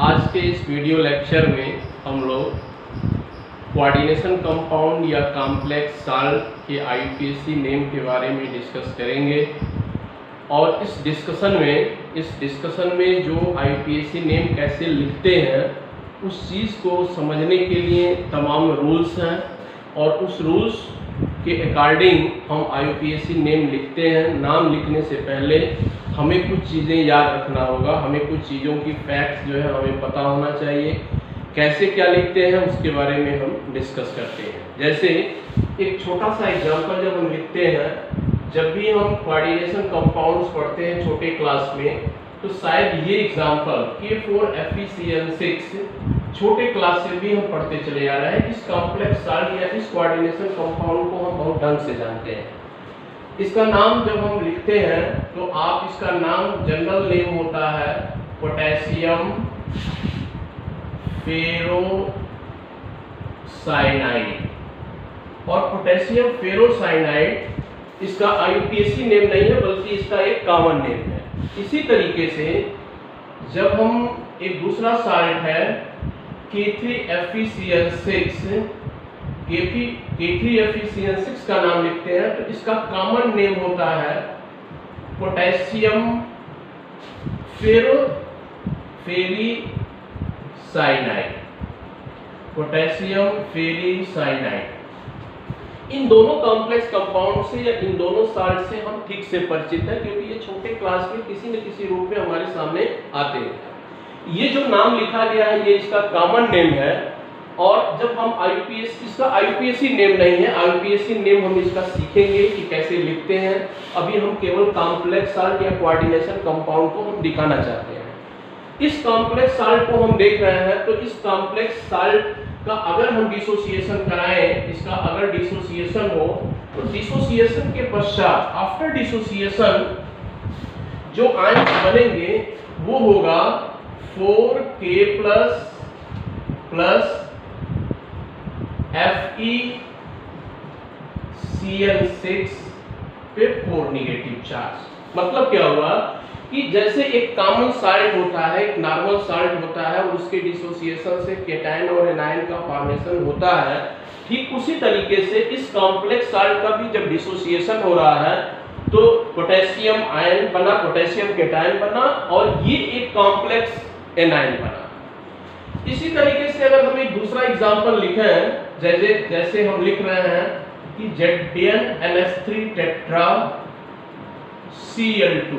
आज के इस वीडियो लेक्चर में हम लोग कोऑर्डिनेशन कंपाउंड या कॉम्प्लेक्स साल्ट के आईयूपीएसी नेम के बारे में डिस्कस करेंगे। और इस डिस्कशन में जो आईयूपीएसी नेम कैसे लिखते हैं उस चीज़ को समझने के लिए तमाम रूल्स हैं, और उस रूल्स के अकॉर्डिंग हम आईयूपीएसी नेम लिखते हैं। नाम लिखने से पहले हमें कुछ चीज़ें याद रखना होगा, हमें कुछ चीज़ों की फैक्ट्स जो है हमें पता होना चाहिए। कैसे क्या लिखते हैं उसके बारे में हम डिस्कस करते हैं। जैसे एक छोटा सा एग्जांपल जब हम लिखते हैं, जब भी हम कोऑर्डिनेशन कंपाउंड्स पढ़ते हैं छोटे क्लास में, तो शायद ये एग्जांपल K4FeCl6 छोटे क्लास से भी हम पढ़ते चले आ रहे हैं। इस कॉम्प्लेक्स साल्ट या इस कोऑर्डिनेशन कंपाउंड को हम बहुत ढंग से जानते हैं। इसका नाम जब हम लिखते हैं तो आप इसका नाम जनरल नेम होता है पोटेशियम फेरोसाइनाइड। और पोटेशियम फेरोसाइनाइड इसका आईयूपीएसी नेम नहीं है, बल्कि इसका एक कॉमन नेम है। इसी तरीके से जब हम एक दूसरा साल्ट है K3FeCl6 का नाम लिखते हैं, तो इसका कॉमन नेम होता है पोटेशियम फेरीसाइनाइड। Potassium ferricyanide. इन दोनों कॉम्प्लेक्स कंपाउंड से या इन दोनों साल्ट से हम ठीक से परिचित हैं, क्योंकि ये छोटे क्लास में किसी न किसी रूप में हमारे सामने आते हैं। ये जो नाम लिखा गया है ये इसका कॉमन नेम है। और जब हम इसका आईयूपीएसी नेम नहीं है, आईयूपीएसी नेम हम इसका सीखेंगे कि कैसे लिखते हैं। अभी हम केवल कॉम्प्लेक्स साल्ट या कोऑर्डिनेशन कंपाउंड को हम दिखाना चाहते हैं। इस कॉम्प्लेक्स साल्ट को हम देख रहे हैं, तो इस कॉम्प्लेक्स साल्ट का अगर हम डिसोसिएशन कराएं, इसका अगर डिसोसिएशन हो, तो डिसोसिएशन के पश्चात आफ्टर डिसोसिएशन जो आयन बनेंगे वो होगा 4K प्लस FeCl6 पे 4 नेगेटिव चार्ज। मतलब क्या हुआ कि जैसे एक कॉमन साल्ट होता है, एक नॉर्मल साल्ट होता है, और उसके डिसोसिएशन से केटायन और एनायन का फॉर्मेशन होता है, ठीक उसी तरीके से इस कॉम्प्लेक्स साल्ट का भी जब डिसोसिएशन हो रहा है तो पोटेशियम आयन बना, पोटेशियम केटायन बना, और ये एक कॉम्प्लेक्स एनायन बना। इसी तरीके से अगर हम एक दूसरा एग्जांपल लिखें, जैसे हम लिख रहे हैं कि ZnNH3 tetra Cl2,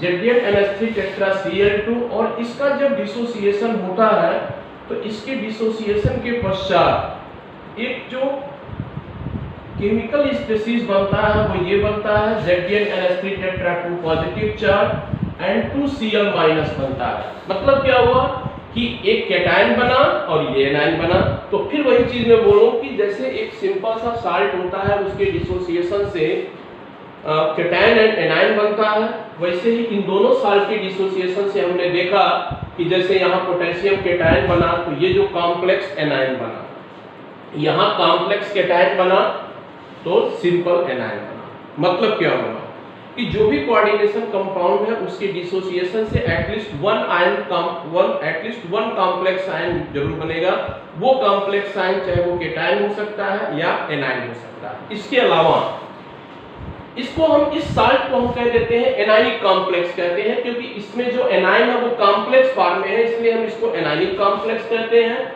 ZnNH3 tetra Cl2, और इसका जब डिसोसिएशन होता है तो इसके डिसोसिएशन के पश्चात एक जो केमिकल स्पीशीज बनता है वो ये बनता है ZnNH3 tetra 2 positive charge and 2Cl minus बनता है। मतलब क्या हुआ कि एक केटायन बना और ये एनायन बना। तो फिर वही चीज मैं बोलूं कि जैसे एक सिंपल सा साल्ट होता है, उसके डिसोसिएशन से केटायन एंड एनायन बनता है, वैसे ही इन दोनों साल्ट के डिसोसिएशन से हमने देखा कि जैसे यहाँ पोटेशियम केटायन बना तो ये जो कॉम्प्लेक्स एनायन बना, यहाँ कॉम्प्लेक्स केटायन बना तो सिंपल एनायन बना। मतलब क्या होगा कि जो भी कोऑर्डिनेशन कंपाउंड है उसके डिसोसिएशन से एटलीस्ट वन कॉम्प्लेक्स आयन जरूर बनेगा। वो कॉम्प्लेक्स आयन चाहे वो केटायन हो सकता है या एनायन हो सकता है। इसके अलावा इसको हम इस साल्ट को हम कह देते हैं एनायनिक कॉम्प्लेक्स कहते हैं, क्योंकि इसमें जो एनायन है वो कॉम्प्लेक्स फॉर्म में है, इसलिए हम इसको एनायनिक कॉम्प्लेक्स कहते हैं।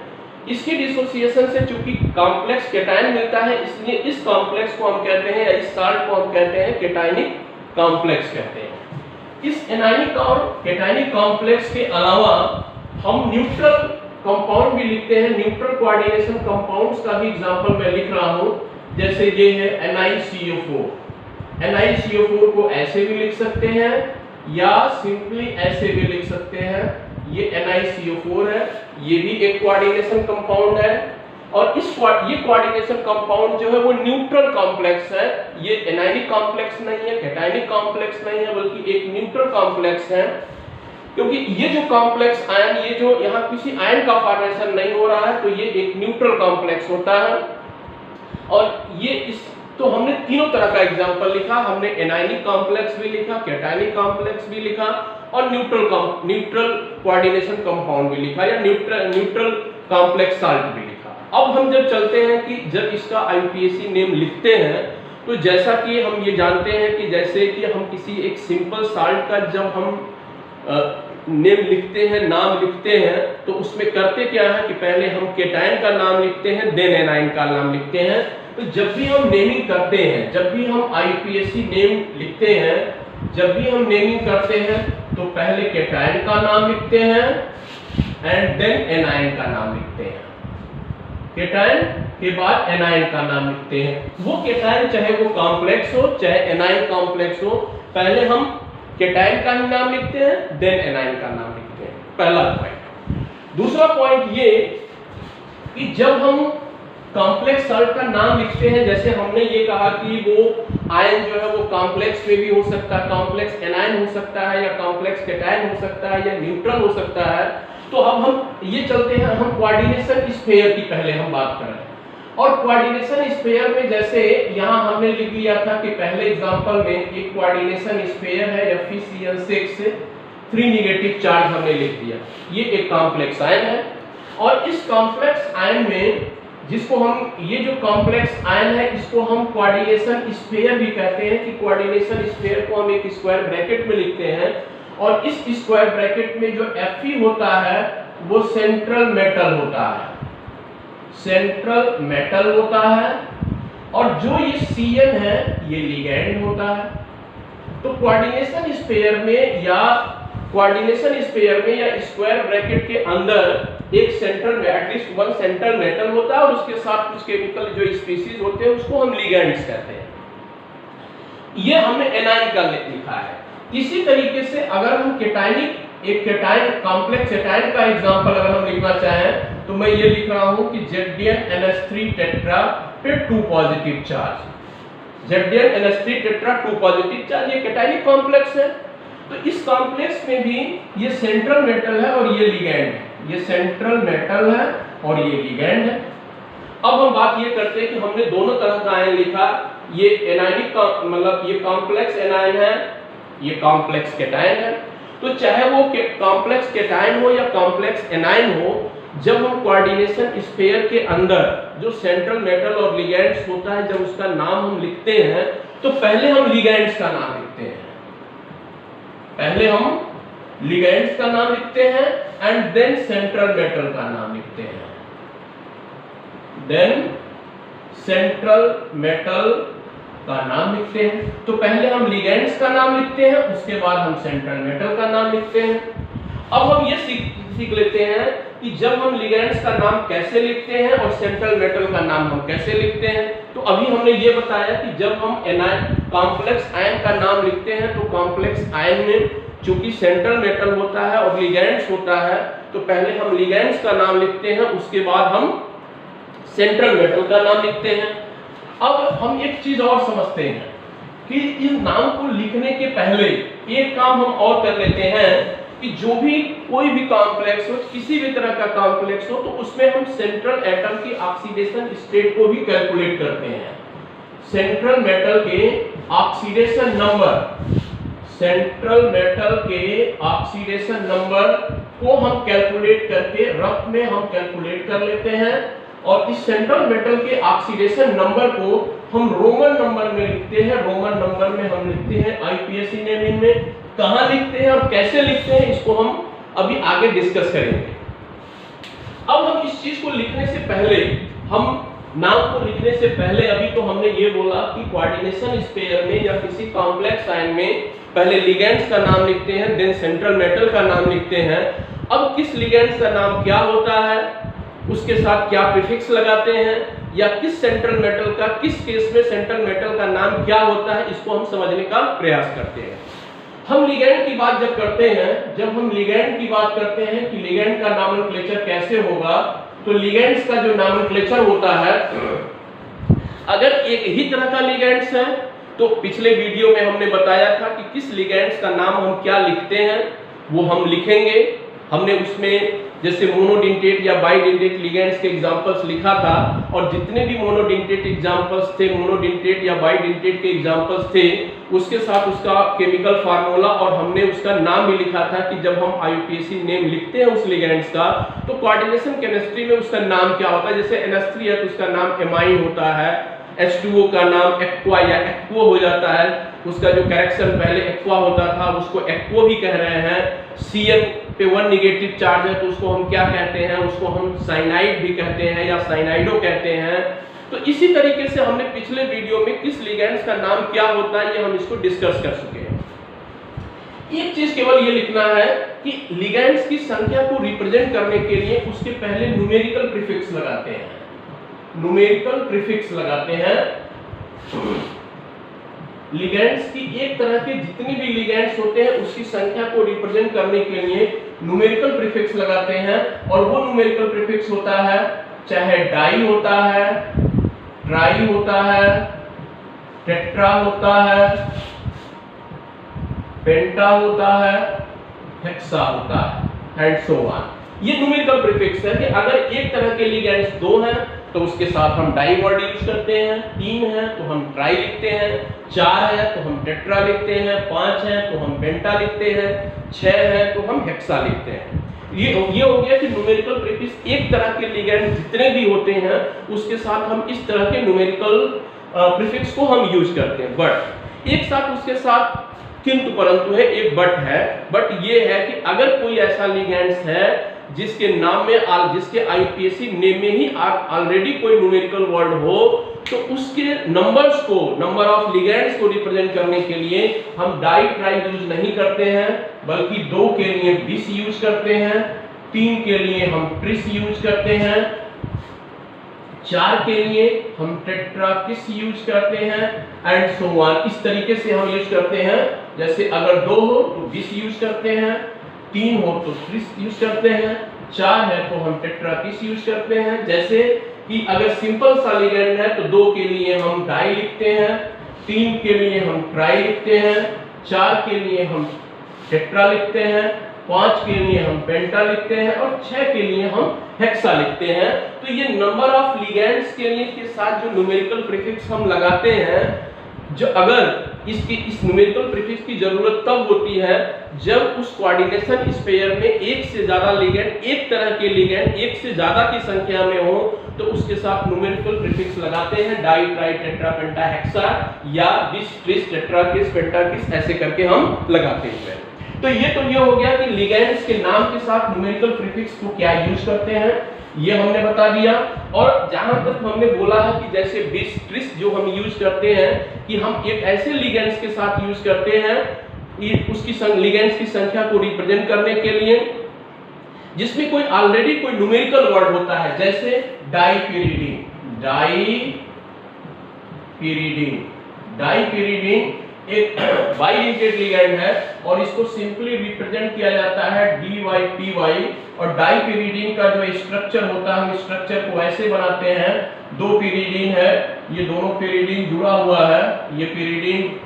इसकी डिसोसिएशन से चूंकि कॉम्प्लेक्स केटायन मिलता है, इसलिए इस कॉम्प्लेक्स को हम कहते हैं या इस साल्ट को हम कहते हैं केटायनिक कॉम्प्लेक्स कहते हैं। इस एनायनिक और केटायनिक कॉम्प्लेक्स के अलावा हम न्यूट्रल कंपाउंड भी लिखते हैं। न्यूट्रल कोऑर्डिनेशन कंपाउंड्स का भी एग्जांपल मैं लिख रहा हूं। जैसे ये है NiCO4। NiCO4 को ऐसे भी लिख सकते हैं या सिंपली ऐसे भी लिख सकते हैं। ये NiCO4 है, ये भी एक कोऑर्डिनेशन कंपाउंड है। और ये कोऑर्डिनेशन कंपाउंड जो है वो न्यूट्रल कॉम्प्लेक्स है। ये एनायनिक कॉम्प्लेक्स नहीं है, केटायनिक कॉम्प्लेक्स नहीं है, बल्कि एक न्यूट्रल कॉम्प्लेक्स है। क्योंकि ये जो कॉम्प्लेक्स आयन, ये जो यहाँ किसी आयन का फॉर्मेशन नहीं हो रहा है, तो ये एक न्यूट्रल कॉम्प्लेक्स होता है। और ये इस तो हमने तीनों तरह का एग्जांपल लिखा। हमने एनायनिक कॉम्प्लेक्स भी लिखा, कैटायनिक कॉम्प्लेक्स भी लिखा, और न्यूट्रल कोऑर्डिनेशन कंपाउंड भी लिखा या न्यूट्रल कॉम्प्लेक्स साल्ट भी लिखा। अब हम जब चलते हैं कि जब इसका IUPAC नेम लिखते हैं तो जैसा कि हम ये जानते हैं कि जैसे कि हम किसी एक सिंपल साल्ट का जब हम नेम लिखते हैं, नाम लिखते हैं, तो उसमें करते क्या है कि पहले हम केटायन का नाम लिखते हैं, देन एनायन का नाम लिखते हैं। तो जब भी हम नेमिंग करते हैं, जब भी हम IUPAC नेम लिखते हैं, जब भी हम नेमिंग करते हैं तो पहले केटायन का नाम लिखते हैं एंड देन एनायन का नाम लिखते हैं। केटायन के बाद एनायन का नाम लिखते हैं। वो केटायन चाहे वो कॉम्प्लेक्स हो चाहे एनायन कॉम्प्लेक्स हो, पहले हम केटायन का ही नाम लिखते हैं देन एनायन का नाम लिखते हैं। पहला पॉइंट। दूसरा पॉइंट ये कि जब हम कॉम्प्लेक्स साल्ट का नाम लिखते हैं, जैसे हमने ये कहा कि वो आयन जो है वो कॉम्प्लेक्स में भी हो सकता है, कॉम्प्लेक्स एनायन हो सकता है या कॉम्प्लेक्स केटायन हो सकता है या न्यूट्रल हो सकता है। तो अब हम ये चलते हैं, हम कोऑर्डिनेशन स्फीयर की पहले हम बात कर रहे हैं। और कोऑर्डिनेशन स्फीयर में जैसे यहाँ हमने लिख लिया था कि पहले एग्जांपल में एक कोऑर्डिनेशन स्फीयर है FeCl6 3 नेगेटिव चार्ज हमने लिख दिया। ये एक कॉम्प्लेक्स आयन है और इस कॉम्प्लेक्स आयन में जिसको हम, ये जो कॉम्प्लेक्स आयन है इसको हम कोऑर्डिनेशन स्फीयर भी कहते हैं कि कोऑर्डिनेशन स्फीयर को हम एक स्क्वायर ब्रैकेट में लिखते हैं और इस स्क्वायर ब्रैकेट में जो Fe होता है वो सेंट्रल मेटल होता है, सेंट्रल मेटल होता है, और जो ये Cn है ये लिगैंड होता है। तो कोऑर्डिनेशन स्फीयर में या स्क्वायर ब्रैकेट के अंदर एक सेंट्रल में एटलीस्ट वन सेंट्रल मेटल होता है और उसके साथ कुछ केमिकल जो स्पीशीज होते हैं उसको हम लिगैंड्स कहते हैं। ये हमने एनायन का लिखा है। इसी तरीके से अगर हम एक केटायन कॉम्प्लेक्स केटायन का एग्जांपल अगर हम लिखना चाहें तो मैं ये लिख रहा हूं कि ZnNH3 टेट्रा पे 2 positive charge, ZnNH3 tetra 2 positive charge, ये केटायनिक कॉम्प्लेक्स है। तो इस कॉम्प्लेक्स में भी ये सेंट्रल मेटल है और ये लिगैंड है, ये सेंट्रल मेटल है और ये लिगैंड है। अब हम बात ये करते हैं कि हमने दोनों तरह का आयन लिखा, ये एनायनिक मतलब ये कॉम्प्लेक्स एनायन है, ये कॉम्प्लेक्स केटायन है। तो चाहे वो कॉम्प्लेक्स केटायन हो या कॉम्प्लेक्स एनायन हो, जब हम कोऑर्डिनेशन स्फीयर के अंदर जो सेंट्रल मेटल और लिगैंड्स होता है, जब उसका नाम हम लिखते हैं तो पहले हम लिगैंड्स का नाम लिखते हैं, पहले हम लिगैंड्स का नाम लिखते हैं एंड देन सेंट्रल मेटल का नाम लिखते हैं, देन सेंट्रल मेटल का नाम लिखते हैं। तो पहले हम लिगैंड्स का नाम लिखते हैं, उसके बाद हम सेंट्रल मेटल का नाम लिखते हैं। अब हम ये सीख लेते हैं कि जब हम लिगैंड्स का नाम कैसे लिखते हैं और सेंट्रल मेटल का नाम हम कैसे लिखते हैं। तो अभी हमने ये बताया कि जब हम कॉम्प्लेक्स आयन का नाम लिखते हैं तो कॉम्प्लेक्स आयन में चूंकि सेंट्रल मेटल होता है और लिगैंड्स होता है, तो पहले हम लिगैंड्स का नाम लिखते हैं, उसके बाद हम सेंट्रल मेटल का नाम लिखते हैं। अब हम एक चीज और समझते हैं कि इस नाम को लिखने के पहले एक काम हम और कर लेते हैं कि जो भी कोई भी कॉम्प्लेक्स हो, किसी भी तरह का कॉम्प्लेक्स हो, तो उसमें हम सेंट्रल एटम की ऑक्सीडेशन स्टेट को भी कैलकुलेट करते हैं। सेंट्रल मेटल के ऑक्सीडेशन नंबर, सेंट्रल मेटल के ऑक्सीडेशन नंबर को हम कैलकुलेट करके रफ में हम कैलकुलेट कर लेते हैं और इस सेंट्रल मेटल के ऑक्सीडेशन नंबर को हम रोमन नंबर में लिखते हैं। रोमन नंबर में हम लिखते हैं IUPAC नेमिंग में। कहां लिखते हैं और कैसे लिखते हैं इसको हम अभी आगे डिस्कस करेंगे। अब हम इस चीज को लिखने से पहले, हम नाम को लिखने से पहले अभी तो हमने ये बोला कि कोऑर्डिनेशन स्फीयर में या किसी कॉम्प्लेक्स आयन में पहले लिगैंड्स का नाम लिखते हैं, देन सेंट्रल मेटल का नाम लिखते हैं। अब किस लिगैंड्स का नाम क्या होता है, उसके साथ क्या प्रीफिक्स लगाते हैं, या किस सेंट्रल मेटल का किस केस में सेंट्रल मेटल का नाम क्या होता है, इसको हम समझने का प्रयास करते हैं। हम लिगैंड की बात जब करते हैं, जब हम लिगैंड की बात करते हैं कि लिगैंड का नॉमेनक्लेचर कैसे होगा, तो लिगैंड्स का जो नॉमेनक्लेचर होता है, अगर एक ही तरह का लिगैंड्स है तो पिछले वीडियो में हमने बताया था कि किस लिगैंड्स का नाम हम क्या लिखते हैं वो हम लिखेंगे। हमने उसमें जैसे मोनोडेंटेट या बाइडेंटेट लिगेंड्स के एग्जांपल्स लिखा था, और जितने भी मोनोडेंटेट एग्जांपल्स थे, मोनोडेंटेट या बाइडेंटेट के एग्जांपल्स थे, उसके साथ उसका केमिकल फार्मूला और हमने उसका नाम भी लिखा था कि जब हम IUPAC नेम लिखते हैं उस लिगेंड्स का तो कोऑर्डिनेशन केमिस्ट्री में उसका नाम क्या होता है। जैसे NH3 है तो उसका नाम एमाइन होता है, H2O का नाम एक्वा या एक्वो हो जाता है, उसका जो करेक्शन पहले एक्वा होता था उसको एक्वो भी कह रहे हैं। Cl पे 1 नेगेटिव चार्ज है तो उसको हम क्या कहते हैं, उसको हम साइनाइड भी कहते हैं या साइनाइडो कहते हैं। तो इसी तरीके से हमने पिछले वीडियो में किस लिगेंड्स का नाम क्या होता है ये हम इसको डिस्कस कर चुके हैं। एक चीज केवल ये लिखना है कि लिगेंड्स की संख्या को रिप्रेजेंट करने के लिए उसके पहले न्यूमेरिकल प्रीफिक्स लगाते हैं, न्यूमेरिकल प्रीफिक्स लगाते हैं। लिगेंड्स की एक तरह के जितनी भी लिगेंड्स होते हैं उसकी संख्या को रिप्रेजेंट करने के लिए न्यूमेरिकल प्रीफिक्स लगाते हैं, और वो न्यूमेरिकल प्रीफिक्स होता है चाहे डाई होता है, ट्राई होता है, टेट्रा होता है, पेंटा होता है, हेक्सा होता है एंड सो ऑन। ये न्यूमेरिकल प्रीफिक्स है कि अगर एक तरह के लिगेंड्स 2 हैं तो उसके साथ हम डाई वर्ड यूज करते हैं, 3 है तो हम ट्राई लिखते हैं, 4 है तो हम टेट्रा लिखते हैं, 5 है तो हम पेंटा लिखते हैं, 6 है तो हम हेक्सा लिखते हैं। ये हो गया कि न्यूमेरिकल प्रीफिक्स एक तरह के लिगेंड जितने भी होते हैं उसके साथ हम इस तरह के न्यूमेरिकल प्रीफिक्स को हम यूज करते हैं। बट एक साथ उसके साथ किंतु परंतु है, एक बट है। बट ये है कि अगर कोई ऐसा लिगेंड्स है जिसके नाम में जिसके IUPAC नेम में ही ऑलरेडी कोई न्यूमेरिकल वर्ड हो तो उसके नंबर्स को, नंबर ऑफ लिगेंड्स को रिप्रेजेंट करने के लिए हम डाई ट्राई यूज नहीं करते हैं, बल्कि 2 के लिए बिस यूज करते हैं, 3 के लिए हम ट्रिस यूज करते हैं, 4 के लिए हम टेट्राकिस यूज करते हैं एंड सो ऑन। इस तरीके से हम यूज करते हैं। जैसे अगर 2 हो तो बिस यूज करते हैं, 3 हो तो ट्रिस यूज करते हैं, 4 है तो हम टेट्राकिस यूज करते हैं। जैसे कि अगर सिंपल सा लिगेंड है तो 2 के लिए हम डाई लिखते हैं, 3 के लिए हम ट्राई लिखते हैं, 4 के लिए हम टेट्रा लिखते हैं, 5 के लिए हम पेंटा लिखते हैं और 6 के लिए हम हेक्सा लिखते हैं। तो ये नंबर ऑफ लिगेंड्स के लिए के साथ जो न्यूमेरिकल प्रीफिक्स हम लगाते हैं, जो अगर इस न्यूमेरिकल प्रीफिक्स की जरूरत तब होती है जब उस कोऑर्डिनेशन स्पेयर में एक से ज्यादा लिगेंड, एक तरह के लिगेंड एक से ज्यादा की संख्या में हो तो उसके साथ न्यूमेरिकल प्रीफिक्स लगाते हैं, डाई ट्राई टेट्रा पेंटा हेक्सा या बिस ट्रिस टेट्राकिस पेंटाकिस ऐसे करके हम लगाते हैं। तो ये हो गया कि लिगेंड्स के नाम के साथ न्यूमेरिकल प्रीफिक्स को क्या यूज करते हैं, ये हमने बता दिया। और जहां तक हमने बोला है कि जैसे बिस ट्रिस जो हम यूज करते हैं कि हम एक ऐसे लिगेंड्स के साथ यूज करते हैं उसकी लिगेंड्स की संख्या को रिप्रेजेंट करने के लिए जिसमें कोई ऑलरेडी कोई न्यूमेरिकल वर्ड होता है, जैसे डाईपिरिडीन। डाईपिरिडीन एक बाइडेंटेट लिगेंड है और इसको सिंपली रिप्रेजेंट किया जाता है DYPY। और डाईपिरिडीन का जो स्ट्रक्चर होता है हम स्ट्रक्चर को ऐसे बनाते हैं, 2 पिरिडीन है, ये दोनों पिरिडीन जुड़ा हुआ है, ये पिरिडीन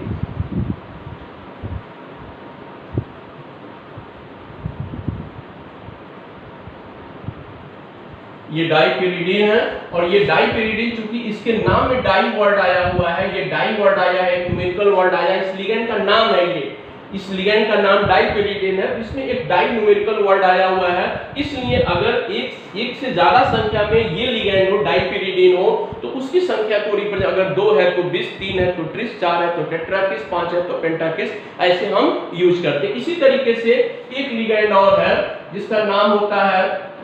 ये डाईपिरिडीन है। और ये डाईपिरिडीन चूंकि इसके नाम में डाई वर्ड आया हुआ है, ये डाई वर्ड आया है, एक न्यूमेरिकल वर्ड आया है, इस लिगेंड का नाम है ये, इस लिगेंड का नाम डाईपिरिडीन है, इसमें एक डाई न्यूमेरिकल वर्ड आया हुआ है। इसलिए अगर एक से ज्यादा संख्या में ये लिगेंड हो, डाईपिरिडीन हो, तो उसकी संख्या को रिप्रेजेंट, अगर 2 है तो बिस, 3 है तो ट्रिस, 4 है तो टेट्राकिस, 5 है तो पेंटाकिस, ऐसे हम यूज करते हैं। इसी तरीके से एक लिगेंड और है जिसका नाम होता है,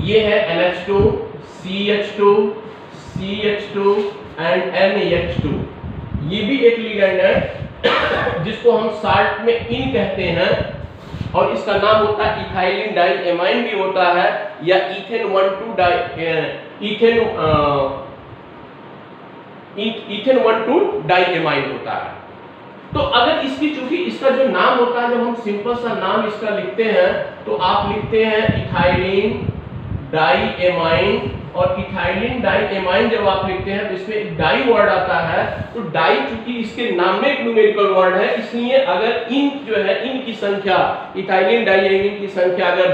ये है NH2, CH2, CH2 and NH2। ये भी एक लिगेंड है जिसको हम शॉर्ट में इन कहते हैं और इसका नाम होता है इथाइलिन डाईएमाइन भी होता है या इथेन 1,2 डाईएमाइन होता है। तो अगर इसकी चूंकि इसका जो नाम होता है, जब हम सिंपल सा नाम इसका लिखते हैं तो आप लिखते हैं इथाइलिन डाईएमाइन और इथाइलिन डाइएमाइन जब आप लिखते हैं तो इसमें एक डाई वर्ड आता है। तो डाई चूंकि इसके नाम में एक न्यूमेरिकल वर्ड है, इसलिए अगर इन जो है इनकी संख्या इथाइलिन डाइएमाइन की संख्या अगर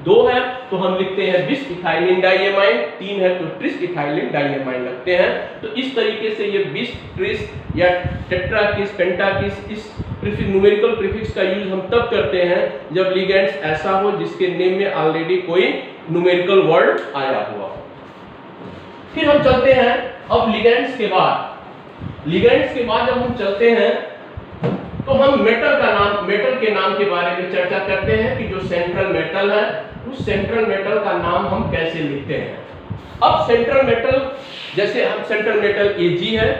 दो है तो हम लिखते हैं बिस इथाइलिन डाइएमाइन, 3 है तो ट्रिस इथाइलिन डाइएमाइन लगते हैं। तो इस तरीके से ये बिस, ट्रिस या टेट्राकिस, पेंटाकिस, इस न्यूमेरिकल प्रीफिक्स का यूज हम तब करते हैं जब लिगेंड्स ऐसा हो जिसके नेम में ऑलरेडी कोई न्यूमेरिकल वर्ड आया हुआ। फिर हम चलते हैं अब लिगेंड्स के बाद जब हम चलते हैं तो हम मेटल के नाम के बारे में चर्चा करते हैं कि जो सेंट्रल मेटल है उस सेंट्रल मेटल का नाम हम कैसे लिखते हैं। अब सेंट्रल मेटल, जैसे हम सेंट्रल मेटल Ag है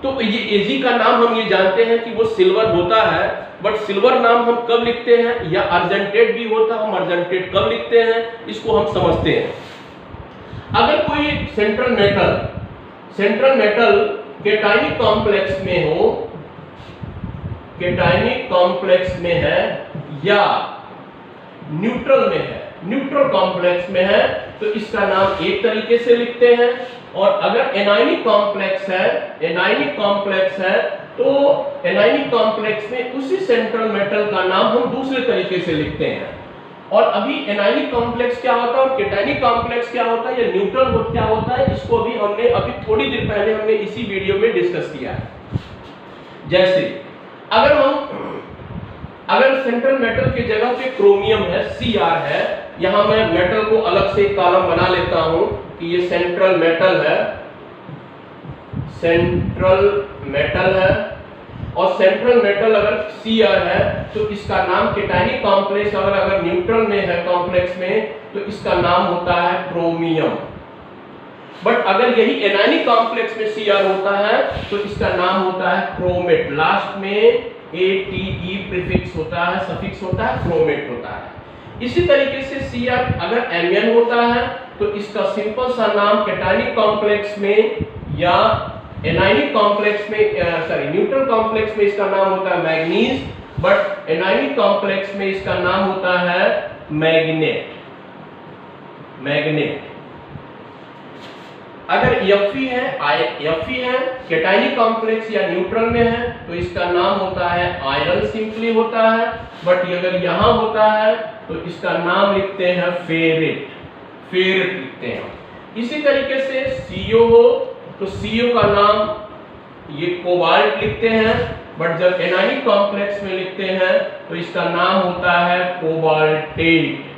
तो ये Ag का नाम हम ये जानते हैं कि वो सिल्वर होता है, बट सिल्वर नाम हम कब लिखते हैं, या अर्जेंटेट भी होता है, हम अर्जेंटेट कब लिखते हैं इसको हम समझते हैं। अगर कोई सेंट्रल मेटल केटायनिक कॉम्प्लेक्स में हो, केटायनिक कॉम्प्लेक्स में है या न्यूट्रल कॉम्प्लेक्स में है तो इसका नाम एक तरीके से लिखते हैं, और अगर एनायनिक कॉम्प्लेक्स है तो एनायनिक कॉम्प्लेक्स में उसी सेंट्रल मेटल का नाम हम दूसरे तरीके से लिखते हैं। और अभी एनायनिक कॉम्प्लेक्स क्या होता है और केटायनिक कॉम्प्लेक्स क्या होता है या न्यूट्रल क्या होता है, इसको भी हमने अभी थोड़ी देर पहले हमने इसी वीडियो में डिस्कस किया है। जैसे अगर सेंट्रल मेटल की जगह पे क्रोमियम है, Cr है, यहां मैं मेटल को अलग से एक कॉलम बना लेता हूं कि ये सेंट्रल मेटल है, और सेंट्रल मेटल अगर Cr है तो इसका नाम केटायनिक कॉम्प्लेक्स, अगर न्यूट्रल में है कॉम्प्लेक्स में तो इसका नाम होता है क्रोमियम। बट अगर यही एनायनिक कॉम्प्लेक्स में Cr होता है तो इसका नाम होता है क्रोमेट, लास्ट में Ate प्रीफिक्स होता है, सफिक्स होता है, क्रोमेट होता है। इसी तरीके से Cr अगर Mn होता है तो इसका सिंपल सा नाम केटायनिक कॉम्प्लेक्स में या एनायनिक कॉम्प्लेक्स में, न्यूट्रल कॉम्प्लेक्स में इसका नाम होता है मैग्नीज, बट एनायनिक कॉम्प्लेक्स में इसका नाम होता है मैग्नेट। अगर Fe है केटायनिक कॉम्प्लेक्स या न्यूट्रल में है तो इसका नाम होता है आयरन, सिंपली होता है, बट अगर यहां होता है तो इसका नाम लिखते हैं फेरेट लिखते हैं। इसी तरीके से CO हो तो CO का नाम ये कोबाल्ट लिखते हैं, बट जब एनायनिक कॉम्प्लेक्स में लिखते हैं तो इसका नाम होता है कोबाल्टेट।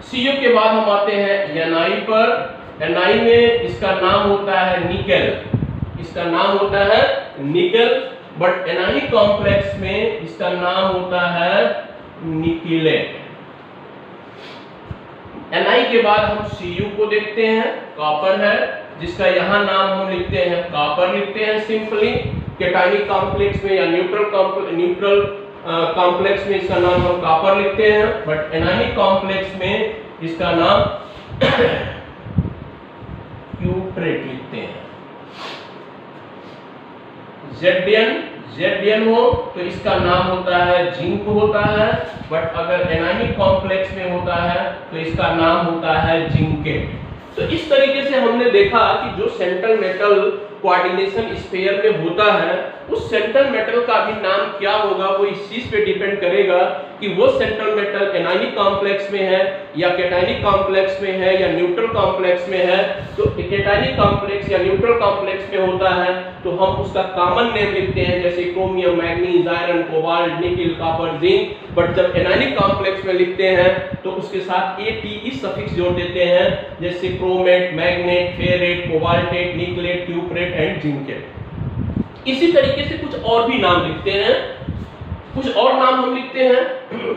CO के बाद हम आते हैं Na पर। Na में इसका नाम होता है निकेल, बट एनायनिक कॉम्प्लेक्स में इसका नाम होता है निकेलेट। Na के बाद हम Cu को देखते हैं, कॉपर है, जिसका यहाँ नाम हम लिखते हैं कॉपर लिखते हैं सिंपली। केटायनिक कॉम्प्लेक्स में या न्यूट्रल कॉम्प्लेक्स में इसका नाम हम कॉपर लिखते हैं, बट एनायनिक कॉम्प्लेक्स में इसका नाम क्यूप्रेट लिखते हैं। Zn हो तो इसका नाम होता है जिंक होता है, बट अगर एनायनिक कॉम्प्लेक्स में होता है तो इसका नाम होता है जिंकेट। तो इस तरीके से हमने देखा कि जो सेंट्रल मेटल कोऑर्डिनेशन स्फीयर में होता है उस सेंट्रल मेटल का भी नाम क्या होगा वो इस चीज पे डिपेंड करेगा कि वो सेंट्रल मेटल एनायनिक कॉम्प्लेक्स में है या केटायनिक कॉम्प्लेक्स में है या न्यूट्रल कॉम्प्लेक्स में है। तो केटायनिक कॉम्प्लेक्स या न्यूट्रल कॉम्प्लेक्स में होता है तो हम उसका कॉमन नेम लिखते हैं, जैसे chromium, manganese, iron, cobalt, nickel, copper, zinc. But जब एनायनिक कॉम्प्लेक्स में लिखते हैं तो उसके साथ Ate सफिक्स जोड़ देते हैं, जैसे chromate, manganate, ferrate, cobaltate, nickelate, cuprate and zincate. इसी तरीके से कुछ और भी नाम लिखते हैं, कुछ और नाम हम लिखते हैं,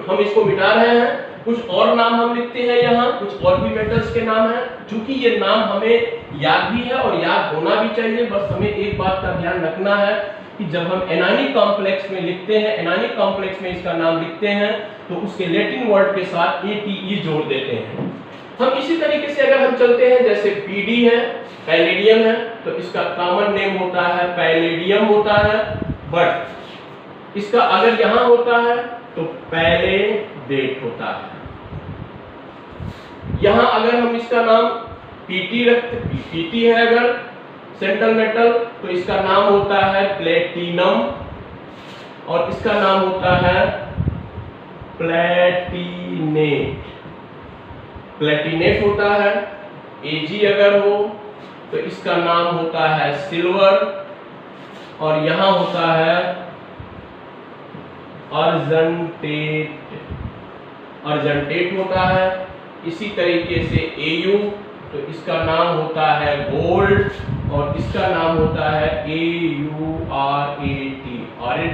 हम इसको मिटा रहे हैं, कुछ और नाम हम लिखते हैं, यहाँ कुछ और भी मेटल्स के नाम हैं। चूंकि ये नाम हमें याद भी है और याद होना भी चाहिए, बस हमें एक बात का ध्यान रखना है कि जब हम एनायनिक कॉम्प्लेक्स में लिखते हैं, एनायनिक कॉम्प्लेक्स में इसका नाम लिखते हैं तो उसके लैटिन वर्ड के साथ Ate जोड़ देते हैं। हम इसी तरीके से अगर हम चलते हैं, जैसे Pd है, पैलेडियम है, तो इसका कॉमन नेम होता है पैलेडियम होता है, बट इसका अगर यहां होता है तो पैलेडेट होता है। यहां अगर हम इसका नाम पीटी है अगर सेंट्रल मेटल तो इसका नाम होता है प्लेटिनम और इसका नाम होता है प्लेटिनेट होता है। एजी अगर हो तो इसका नाम होता है सिल्वर और यहां होता है अर्जेंटेट होता है। इसी तरीके से एयू तो इसका नाम होता है गोल्ड और इसका नाम होता है AURAT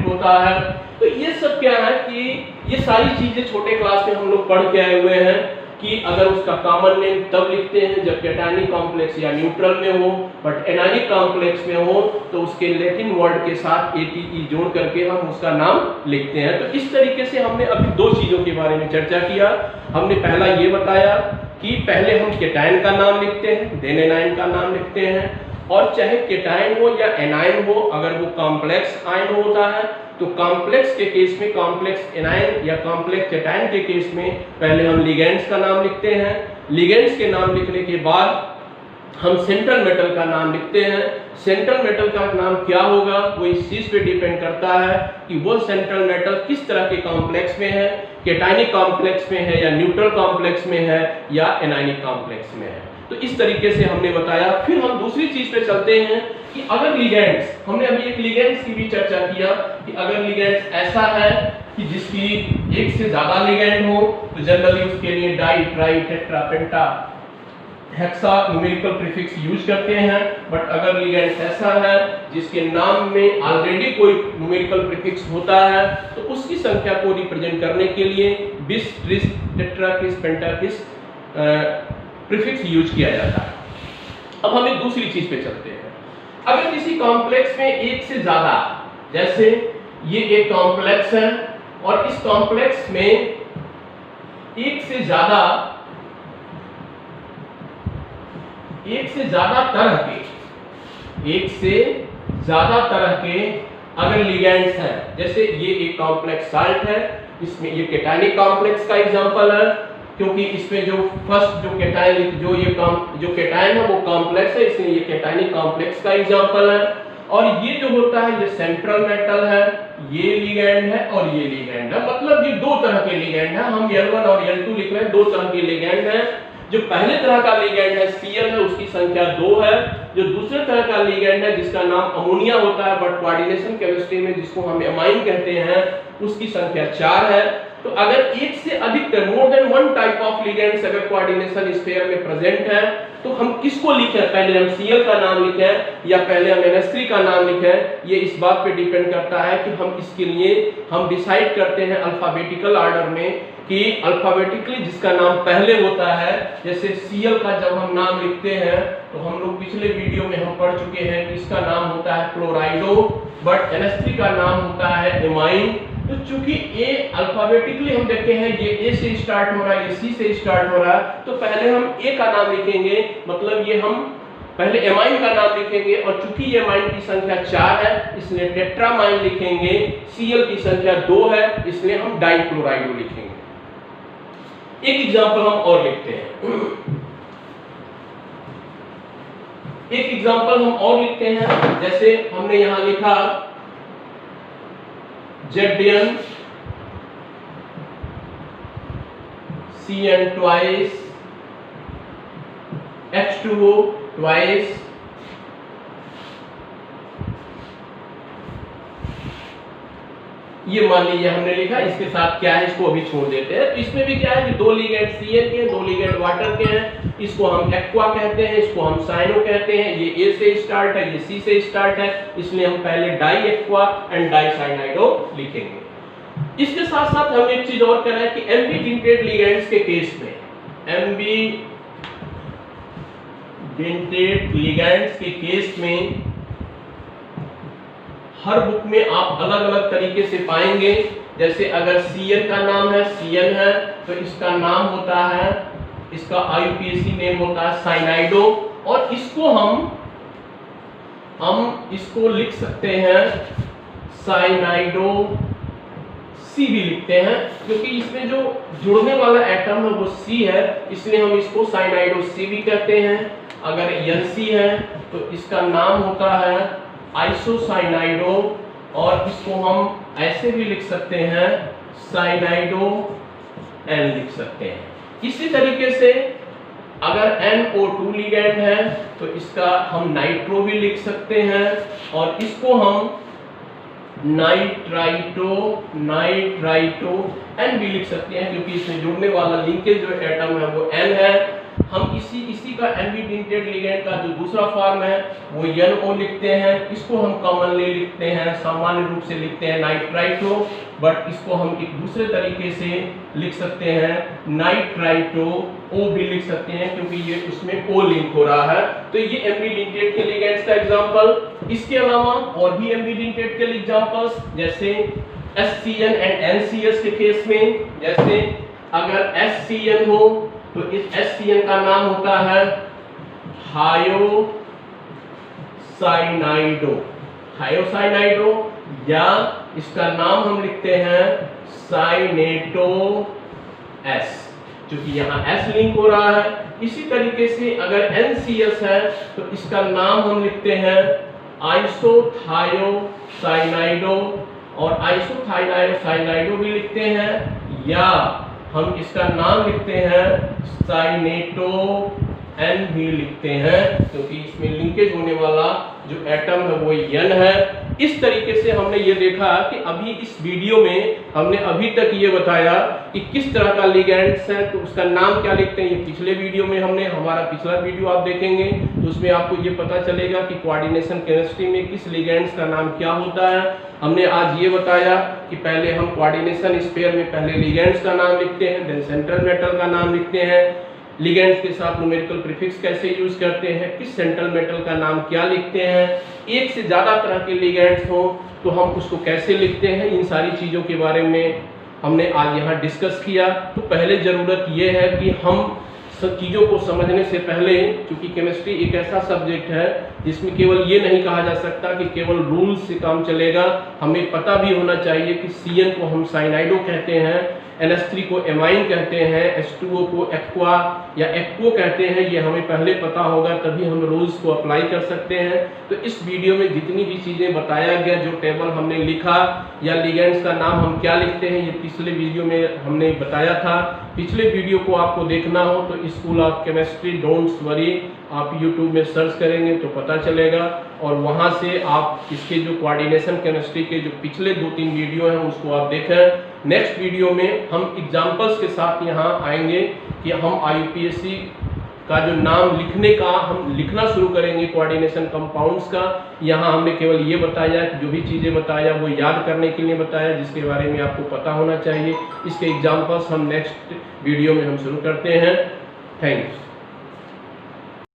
होता है। तो ये सब क्या है कि ये सारी चीजें छोटे क्लास में हम लोग पढ़ के आए हुए हैं कि अगर उसका कॉमन नेम तब लिखते हैं जब कैटायनिक कॉम्प्लेक्स या न्यूट्रल में हो, बट एनायनिक कॉम्प्लेक्स में हो तो उसके लैटिन वर्ड के साथ ATE जोड़ करके हम उसका नाम लिखते हैं। तो इस तरीके से हमने अभी दो चीजों के बारे में चर्चा किया। हमने पहला ये बताया कि पहले हम केटायन का नाम लिखते हैं, देन एनायन का नाम लिखते हैं, और चाहे केटायन हो या एनायन हो, अगर वो कॉम्प्लेक्स आयन होता है तो कॉम्प्लेक्स के केस में, कॉम्प्लेक्स एनायन या कॉम्प्लेक्स केटायन के केस में पहले हम लिगेंड्स का नाम लिखते हैं। लिगेंड्स के नाम लिखने के बाद हम सेंट्रल मेटल का नाम लिखते हैं। सेंट्रल मेटल का नाम क्या होगा वो इस चीज पे डिपेंड करता है कि वो सेंट्रल मेटल किस तरह के कॉम्प्लेक्स में है, केटायनिक कॉम्प्लेक्स में है या न्यूट्रल कॉम्प्लेक्स में है या एनायनिक कॉम्प्लेक्स में है। तो इस तरीके से हमने बताया। फिर हम दूसरी चीज पे चलते हैं कि अगर लिगेंड्स, हमने अभी एक लिगेंड्स की भी चर्चा किया कि अगर लिगेंड्स ऐसा है कि जिसकी एक से ज्यादा लिगेंड हो तो जनरली उसके लिए डाई, ट्राई, टेट्रा, पेंटा, हेक्सा न्यूमेरिकल प्रीफिक्स यूज करते हैं। बट अगर लिगेंड ऐसा है जिसके नाम में ऑलरेडी कोई न्यूमेरिकल प्रीफिक्स होता है तो उसकी संख्या को रिप्रेजेंट करने के लिए बिस, ट्रिस, टेट्राकिस, पेंटाकिस प्रीफिक्स यूज किया जाता है। अब हम एक दूसरी चीज पे चलते हैं। अगर किसी कॉम्प्लेक्स में एक से ज्यादा, जैसे ये एक कॉम्प्लेक्स है और इस कॉम्प्लेक्स में एक से ज्यादा तरह के अगर लिगेंड्स हैं, जैसे ये एक कॉम्प्लेक्स साल्ट है, इसमें ये केटायनिक कॉम्प्लेक्स का एग्जांपल है क्योंकि इसमें जो फर्स्ट जो केटायन है वो कॉम्प्लेक्स है, इसलिए ये केटायनिक कॉम्प्लेक्स का एग्जांपल है। और ये जो होता है ये सेंट्रल मेटल है, ये लिगेंड है और ये लिगेंड है, मतलब ये दो तरह के लिगेंड है। हम L1 और L2 लिख रहे हैं, दो तरह के लिगेंड है। जो पहले तरह का लिगेंड है Cl है, उसकी संख्या 2 है। जो दूसरे तरह का लिगेंड है जिसका नाम अमोनिया होता है बट कोऑर्डिनेशन केमिस्ट्री में जिसको हम एमाइन कहते हैं, उसकी संख्या 4 है। तो अगर एक से अधिक more than one type of ligands अगर कोऑर्डिनेशन स्फीयर में प्रेजेंट है तो हम किसको लिखें, पहले हम Cl का नाम लिखें या पहले हम NH3 का नाम लिखें, ये इस बात पे डिपेंड करता है कि हम इसके लिए हम डिसाइड करते हैं अल्फाबेटिकल ऑर्डर में कि अल्फाबेटिकली जिसका नाम पहले होता है, जैसे Cl का जब हम नाम लिखते हैं तो हम लोग पिछले वीडियो में हम पढ़ चुके हैं कि इसका नाम होता है क्लोराइडो, बट NH3 का नाम होता है एमाइन। तो चूंकि ए अल्फाबेटिकली हम देखते हैं ये ए से स्टार्ट हो रहा है, ये सी से स्टार्ट हो रहा है, तो पहले हम ए का नाम लिखेंगे, मतलब ये हम पहले एमाइन का नाम लिखेंगे और चूंकि ये एमाइन की संख्या 4 है इसलिए टेट्रामाइन लिखेंगे। Cl की संख्या 2 है इसलिए हम डाइक्लोराइडो लिखेंगे। एक एग्जांपल हम और लिखते हैं, एक एग्जांपल हम और लिखते हैं, जैसे हमने यहां लिखा Zn Cn twice H2O twice ये मान लीजिए हमने लिखा, इसके साथ क्या है इसको अभी छोड़ देते हैं। तो इसमें भी क्या है कि दो लिगेंड Cn के, दो लिगेंड वाटर के हैं, इसको हम एक्वा कहते हैं, इसको हम साइनो कहते हैं। ये A से स्टार्ट है, ये C से स्टार्ट है, इसलिए हम पहले डाई एक्वा एंड डाई साइनाइडो लिखेंगे। इसके साथ साथ हम एक चीज और कह रहे हैं कि एम्बीडेंटेड लिगेंड्स के केस में, एम्बीडेंटेड लिगेंड्स के केस में हर बुक में आप अलग अलग तरीके से पाएंगे। जैसे अगर Cn का नाम है, Cn है तो इसका नाम होता है, इसका IUPAC नेम होता है साइनाइडो, और इसको हम इसको लिख सकते हैं साइनाइडो C भी लिखते हैं, क्योंकि इसमें जो जुड़ने वाला एटम है वो C है, इसलिए हम इसको साइनाइडो C भी कहते हैं। अगर NC है तो इसका नाम होता है आइसोसाइनाइडो, और इसको हम ऐसे भी लिख सकते हैं साइनाइडो N लिख सकते हैं। इसी तरीके से अगर NO2 लिगेंड है तो इसका हम नाइट्रो भी लिख सकते हैं, और इसको हम नाइट्राइटो N भी लिख सकते हैं, क्योंकि इसमें जुड़ने वाला लिंकेज जो एटम है वो N है। हम इसी का एनवी-डिंटेड लिगेंड का जो दूसरा फॉर्म है वो NO लिखते हैं। इसको हम कॉमनली लिखते हैं, सामान्य रूप से लिखते हैं नाइट्राइटो, बट इसको हम एक दूसरे तरीके से लिख सकते हैं नाइट्राइटो O भी लिख सकते हैं, क्योंकि ये उसमें O लिंक हो रहा है। तो ये एनवी-डिंटेड के लिगेंड्स का एग्जांपल। इसके अलावा और भी एनवी-डिंटेड के एग्जांपल्स, जैसे SCN एंड NCS के केस में, जैसे अगर SCN हो तो इस SCN का नाम होता है हायोसाइनाइडो, या इसका नाम हम लिखते हैं साइनेटो S, क्योंकि यहाँ S लिंक हो रहा है। इसी तरीके से अगर NCS है तो इसका नाम हम लिखते हैं आइसोथायोसाइनाइडो, और आइसोथायोसाइनाइडो भी लिखते हैं, या हम इसका नाम लिखते हैं साइनेटो N भी लिखते हैं, क्योंकि इसमें लिंकेज होने वाला जो एटम है वो N है। इस तरीके से हमने ये देखा कि अभी इस वीडियो में हमने अभी तक ये बताया कि किस तरह का लिगेंड्स है तो उसका नाम क्या लिखते हैं। ये पिछले वीडियो में हमने, हमारा पिछला वीडियो आप देखेंगे तो उसमें आपको ये पता चलेगा कि कोऑर्डिनेशन केमिस्ट्री में किस लिगेंड्स का नाम क्या होता है। हमने आज ये बताया कि पहले हम कोऑर्डिनेशन स्पेयर में पहले लिगेंड्स का नाम लिखते हैं, देन सेंट्रल मेटल का नाम लिखते हैं, लिगेंड्स के साथ न्यूमेरिकल प्रीफिक्स कैसे यूज करते हैं, किस सेंट्रल मेटल का नाम क्या लिखते हैं, एक से ज़्यादा तरह के लिगेंड्स हो तो हम उसको कैसे लिखते हैं, इन सारी चीज़ों के बारे में हमने आज यहाँ डिस्कस किया। तो पहले ज़रूरत ये है कि हम सब चीज़ों को समझने से पहले, क्योंकि केमिस्ट्री एक ऐसा सब्जेक्ट है जिसमें केवल ये नहीं कहा जा सकता कि केवल रूल्स से काम चलेगा, हमें पता भी होना चाहिए कि CN को हम साइनाइडो कहते हैं, NH3 को एमाइन कहते हैं, H2O को एक्वा या एक्वो कहते हैं। ये हमें पहले पता होगा, तभी हम रूल्स को अप्लाई कर सकते हैं। तो इस वीडियो में जितनी भी चीज़ें बताया गया, जो टेबल हमने लिखा या लिगेंड्स का नाम हम क्या लिखते हैं, ये पिछले वीडियो में हमने बताया था। पिछले वीडियो को आपको देखना हो तो school of chemistry don'ts worry आप यूट्यूब में सर्च करेंगे तो पता चलेगा, और वहाँ से आप इसके जो कोऑर्डिनेशन केमिस्ट्री के जो पिछले 2-3 वीडियो हैं उसको आप देखें। नेक्स्ट वीडियो में हम एग्जाम्पल्स के साथ यहाँ आएंगे कि हम IUPAC का जो नाम लिखने का हम लिखना शुरू करेंगे कोऑर्डिनेशन कंपाउंड्स का। यहाँ हमने केवल ये बताया कि जो भी चीज़ें बताया वो याद करने के लिए बताया, जिसके बारे में आपको पता होना चाहिए। इसके एग्जाम्पल्स हम नेक्स्ट वीडियो में हम शुरू करते हैं। थैंक्स।